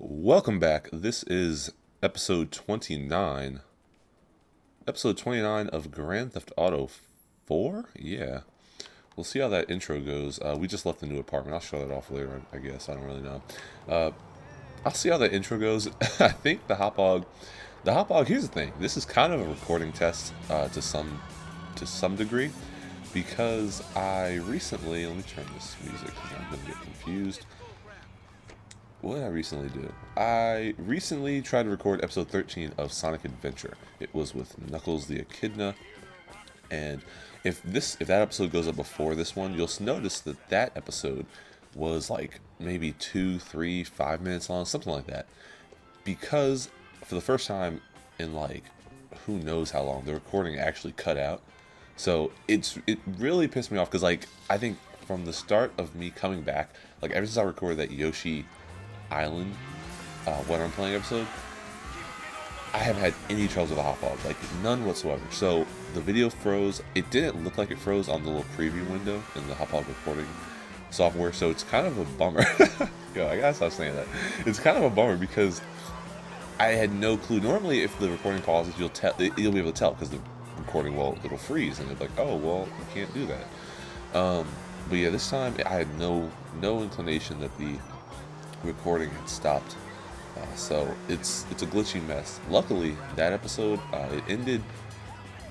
Welcome back. This is episode 29. Episode 29 of Grand Theft Auto 4? Yeah. We'll see how that intro goes. We just left the new apartment. I'll show that off later, I guess. I don't really know. Uh, I'll see how that intro goes. I think the hot hog. Here's the thing. This is kind of a recording test to some degree. Because I recently. Let me turn this music because I'm going to get confused. What did I recently do? I recently tried to record episode 13 of Sonic Adventure. It was with Knuckles the Echidna, and if that episode goes up before this one, you'll notice that that episode was like maybe 2, 3, 5 minutes long, something like that. Because for the first time in like who knows how long, the recording actually cut out. So it really pissed me off because like I think from the start of me coming back, like ever since I recorded that Yoshi Island when I'm playing episode, I haven't had any troubles with the hotbar, like none whatsoever. So the video froze. It didn't look like it froze on the little preview window in the hotbar recording software. So it's kind of a bummer. Yo, I gotta stop saying that. It's kind of a bummer because I had no clue. Normally, if the recording pauses, you'll be able to tell because the recording it'll freeze and it's like, oh well, you can't do that. But yeah, this time I had no inclination that the recording had stopped, so it's a glitchy mess. Luckily, that episode it ended.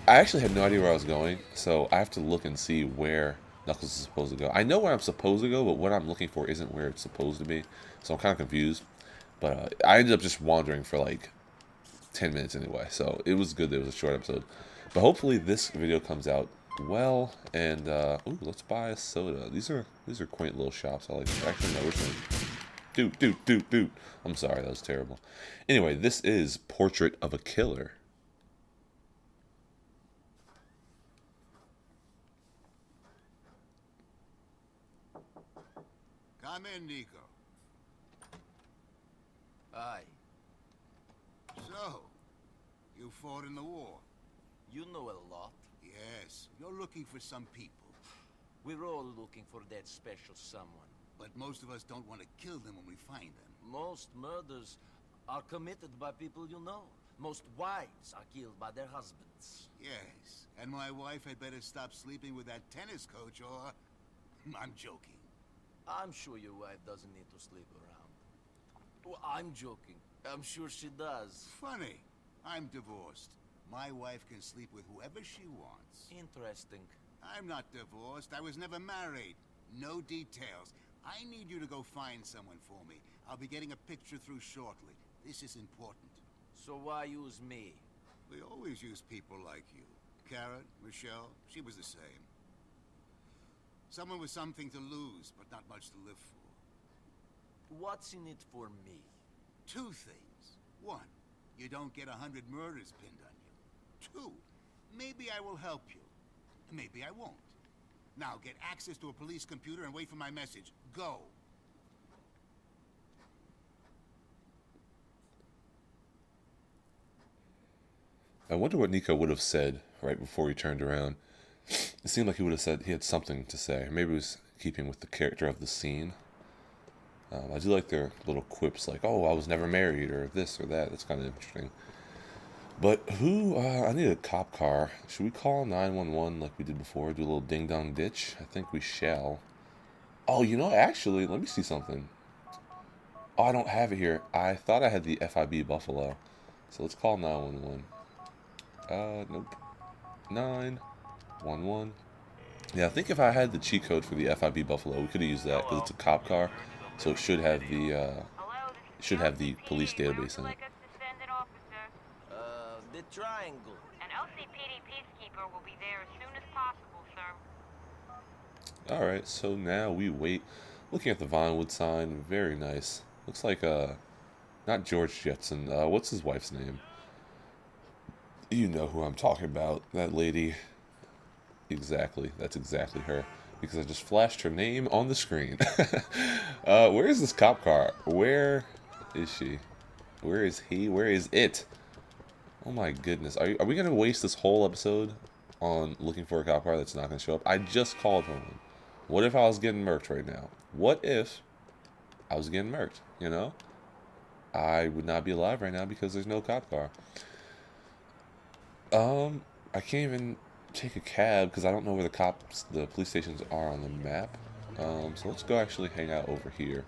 I actually had no idea where I was going, so I have to look and see where Knuckles is supposed to go. I know where I'm supposed to go, but what I'm looking for isn't where it's supposed to be, so I'm kind of confused. But I ended up just wandering for like 10 minutes anyway, so it was good that it was a short episode. But hopefully this video comes out well, and ooh, let's buy a soda. These are quaint little shops. I like them. Actually, no, which one? Dude. I'm sorry, that was terrible. Anyway, this is Portrait of a Killer. Come in, Nico. Aye. So, you fought in the war? You know a lot. Yes, you're looking for some people. We're all looking for that special someone. But most of us don't want to kill them when we find them. Most murders are committed by people you know. Most wives are killed by their husbands. Yes, and my wife had better stop sleeping with that tennis coach or... I'm joking. I'm sure your wife doesn't need to sleep around. Well, I'm joking. I'm sure she does. Funny. I'm divorced. My wife can sleep with whoever she wants. Interesting. I'm not divorced. I was never married. No details. I need you to go find someone for me. I'll be getting a picture through shortly. This is important. So why use me? We always use people like you. Karen, Michelle, she was the same. Someone with something to lose, but not much to live for. What's in it for me? Two things. One, you don't get 100 murders pinned on you. Two, maybe I will help you. Maybe I won't. Now get access to a police computer and wait for my message. Go. I wonder what Nico would have said right before he turned around. It seemed like he would have said he had something to say. Maybe it was keeping with the character of the scene. I do like their little quips like, oh, I was never married, or this or that. That's kind of interesting. But I need a cop car. Should we call 911 like we did before? Do a little ding-dong ditch? I think we shall. Oh, actually, let me see something. Oh, I don't have it here. I thought I had the FIB Buffalo. So let's call 911. Nope. 911. Yeah, I think if I had the cheat code for the FIB Buffalo, we could have used that because it's a cop car. So it should have the police database in it. The triangle. An LCPD peacekeeper will be there as soon as possible, sir. Alright, so now we wait. Looking at the Vinewood sign, very nice. Looks like, not George Jetson. What's his wife's name? You know who I'm talking about. That lady. Exactly. That's exactly her. Because I just flashed her name on the screen. Where is this cop car? Where is she? Where is he? Where is it? Oh my goodness. Are we going to waste this whole episode on looking for a cop car that's not going to show up? I just called for one. What if I was getting murked right now? What if I was getting murked, I would not be alive right now because there's no cop car. I can't even take a cab because I don't know where the police stations are on the map. So let's go actually hang out over here.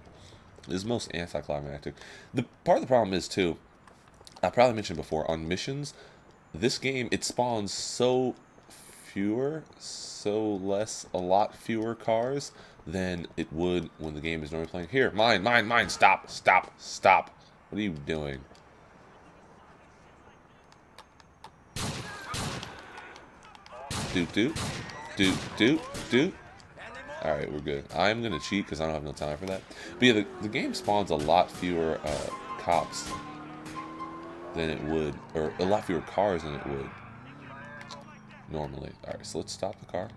This is most anticlimactic. The part of the problem is too, I probably mentioned before, on missions, this game, it spawns a lot fewer cars than it would when the game is normally playing. Here, mine, stop. What are you doing? Doot. Alright, we're good. I'm going to cheat because I don't have no time for that. But yeah, the game spawns a lot fewer cops than it would, or a lot fewer cars than it would normally. Alright, so let's stop the car.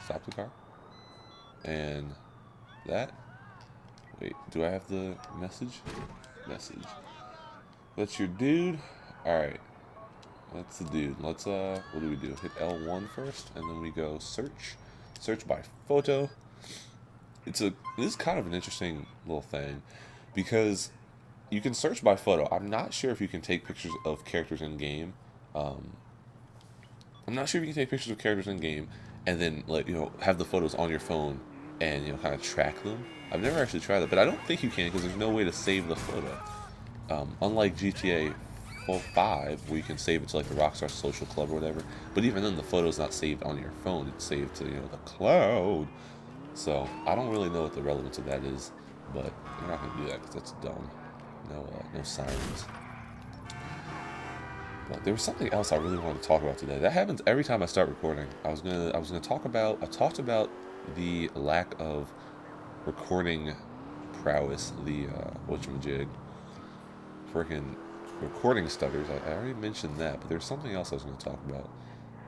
Stop the car. And that. Wait, do I have the message? Message. That's your dude? Alright. That's the dude. Let's, what do we do? Hit L1 first, and then we go search. Search by photo. This is kind of an interesting little thing, because you can search by photo. I'm not sure if you can take pictures of characters in game. I'm not sure if you can take pictures of characters in game and then, like, have the photos on your phone and, kind of track them. I've never actually tried that, but I don't think you can because there's no way to save the photo. Unlike GTA 5, where you can save it to like the Rockstar Social Club or whatever. But even then, the photo's not saved on your phone; it's saved to the cloud. So I don't really know what the relevance of that is, but we're not gonna do that because that's dumb. No sirens. But there was something else I really wanted to talk about today. That happens every time I start recording. I was gonna talk about. I talked about the lack of recording prowess. The whatchamajig, freaking recording stutters. I already mentioned that, but there's something else I was going to talk about.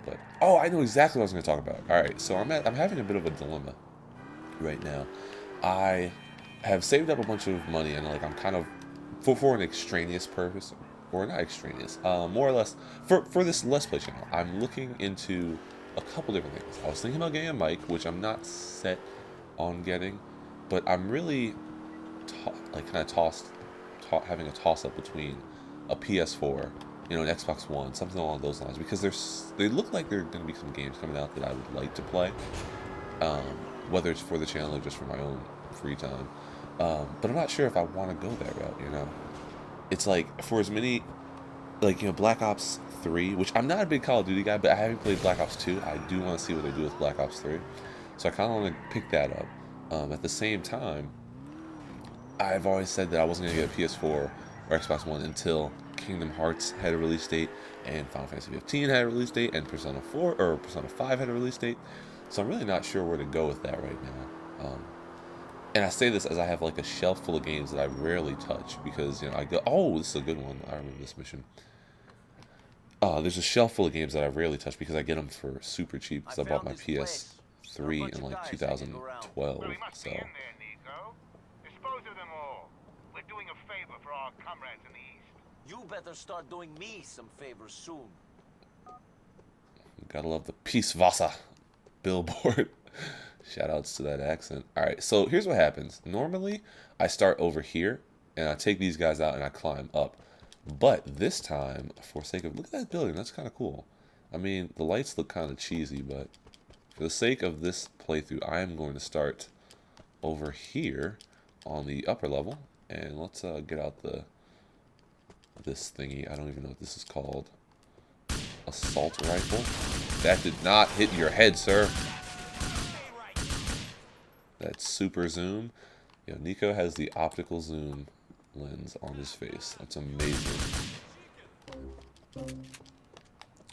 But oh, I know exactly what I was going to talk about. All right, so I'm having a bit of a dilemma right now. I have saved up a bunch of money, and like I'm kind of for an extraneous purpose, or not extraneous, more or less for this Let's Play channel. I'm looking into a couple different things. I was thinking about getting a mic, which I'm not set on getting, but I'm really having a toss up between a PS4, an Xbox One, something along those lines, because they look like there are going to be some games coming out that I would like to play, whether it's for the channel or just for my own free time. But I'm not sure if I want to go that route. It's like for as many, Black Ops 3, which I'm not a big Call of Duty guy, but I haven't played Black Ops 2. I do want to see what they do with Black Ops 3, so I kind of want to pick that up. At the same time, I've always said that I wasn't going to get a PS4 or Xbox One until Kingdom Hearts had a release date, and Final Fantasy 15 had a release date, and Persona 4 or Persona 5 had a release date. So I'm really not sure where to go with that right now. And I say this as I have like a shelf full of games that I rarely touch because I go, oh, this is a good one. I remember this mission. There's a shelf full of games that I rarely touch because I get them for super cheap because I bought my PS3 in like 2012. So. Dispose of them all. We're doing a favor for our comrades in the East. You better start doing me some favors soon. Gotta love the Peace Vasa billboard. Shoutouts to that accent. Alright, so here's what happens. Normally, I start over here, and I take these guys out and I climb up. But this time, for sake of... Look at that building, that's kind of cool. I mean, the lights look kind of cheesy, but for the sake of this playthrough, I am going to start over here on the upper level, and let's get out this thingy. I don't even know what this is called. Assault rifle. That did not hit your head, sir. That's super zoom. Nico has the optical zoom lens on his face. That's amazing.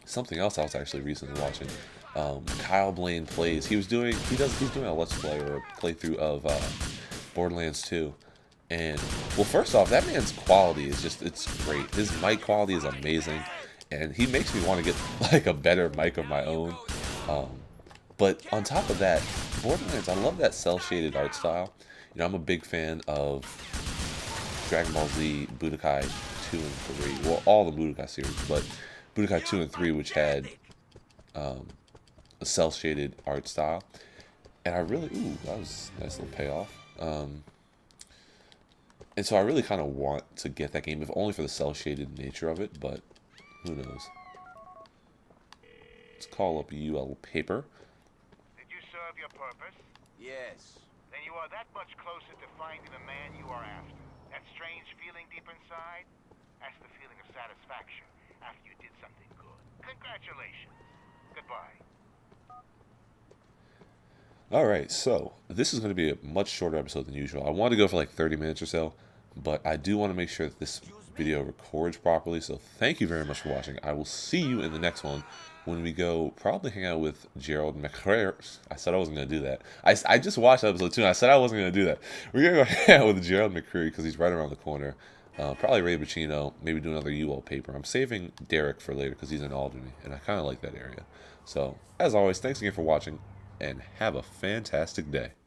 Something else I was actually recently watching. Kyle Blaine plays. He's doing a let's play or a playthrough of Borderlands 2. And well, first off, that man's quality is it's great. His mic quality is amazing, and he makes me want to get like a better mic of my own. But on top of that, Borderlands, I love that cel-shaded art style. I'm a big fan of Dragon Ball Z, Budokai 2 and 3. Well, all the Budokai series, but Budokai 2 and 3, which had a cel-shaded art style. And I really, that was a nice little payoff. And so I really kind of want to get that game, if only for the cel-shaded nature of it, but who knows. Let's call up UL Paper. Did you serve your purpose? Yes. Then you are that much closer to finding the man you are after. That strange feeling deep inside? That's the feeling of satisfaction after you did something good. Congratulations. Goodbye. Alright, so this is going to be a much shorter episode than usual. I want to go for like 30 minutes or so, but I do want to make sure that this video records properly, so thank you very much for watching. I will see you in the next one when we go probably hang out with Gerald McCrary. I said I wasn't going to do that. I just watched episode 2 and I said I wasn't going to do that. We're going to go hang out with Gerald McCrary because he's right around the corner. Probably Ray Bacino, maybe do another UL Paper. I'm saving Derek for later because he's in Albany, and I kind of like that area. So, as always, thanks again for watching, and have a fantastic day.